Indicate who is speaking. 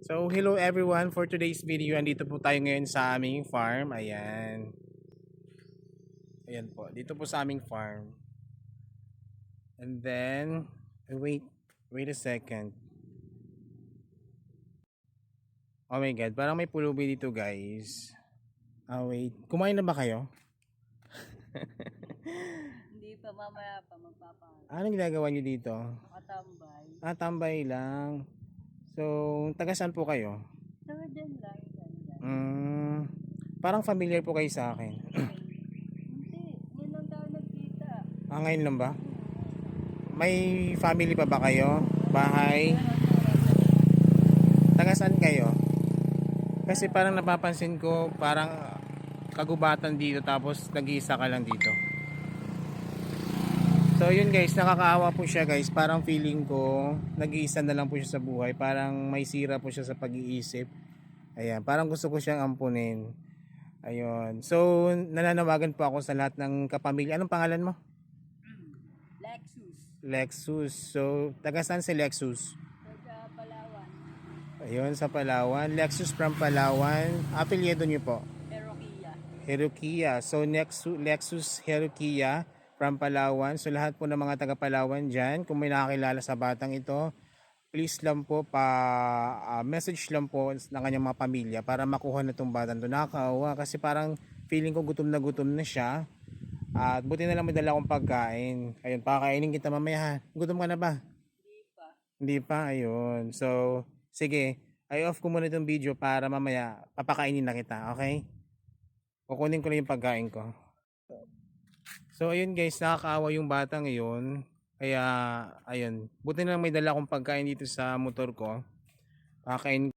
Speaker 1: So, hello everyone for today's video. Andito po tayo ngayon sa aming farm. Ayan. Ayan po. Dito po sa aming farm. And then, wait a second. Oh my God, parang may pulubi dito guys. Wait. Kumain na ba kayo?
Speaker 2: Hindi pa, mamaya pa magpapaano.
Speaker 1: Anong ginagawa niyo dito?
Speaker 2: Nakatambay.
Speaker 1: Tambay lang. So, taga saan po kayo?
Speaker 2: Saka dyan lang, dyan.
Speaker 1: Parang familiar po kayo sa akin.
Speaker 2: Hindi, ngayon lang tayo nagkita.
Speaker 1: Ngayon lang ba? May family pa ba kayo? Bahay? Taga saan kayo? Kasi parang napapansin ko parang kagubatan dito tapos nag-iisa ka lang dito. So yun guys, nakakaawa po siya guys. Parang feeling ko nag-iisa na lang po siya sa buhay. Parang may sira po siya sa pag-iisip. Ayan, parang gusto ko siyang ampunin. Ayun. So nananawagan po ako sa lahat ng kapamilya. Anong pangalan mo?
Speaker 2: Lexus.
Speaker 1: Lexus. So taga saan si Lexus?
Speaker 2: Sa Palawan.
Speaker 1: Ayun, sa Palawan. Lexus from Palawan. Apelyido niyo po?
Speaker 2: Perokia.
Speaker 1: Herukia. So Lexus Herukia from Palawan. So lahat po ng mga taga Palawan dyan, kung may nakakilala sa batang ito, please lang po message lang po ng kanyang mga pamilya para makuha na itong batang ito. Nakakaawa kasi parang feeling ko gutom na siya. At buti na lang may dala akong pagkain. Ayun, pakakainin kita mamaya ha. Gutom ka na ba?
Speaker 2: Hindi pa.
Speaker 1: Hindi pa, ayun. So, sige. I-off ko muna itong video para mamaya papakainin na kita, okay? Kukunin ko lang yung pagkain ko. So, ayun guys, nakakaawa yung bata ngayon. Kaya, ayun. Buti na lang may dala akong pagkain dito sa motor ko. Kakain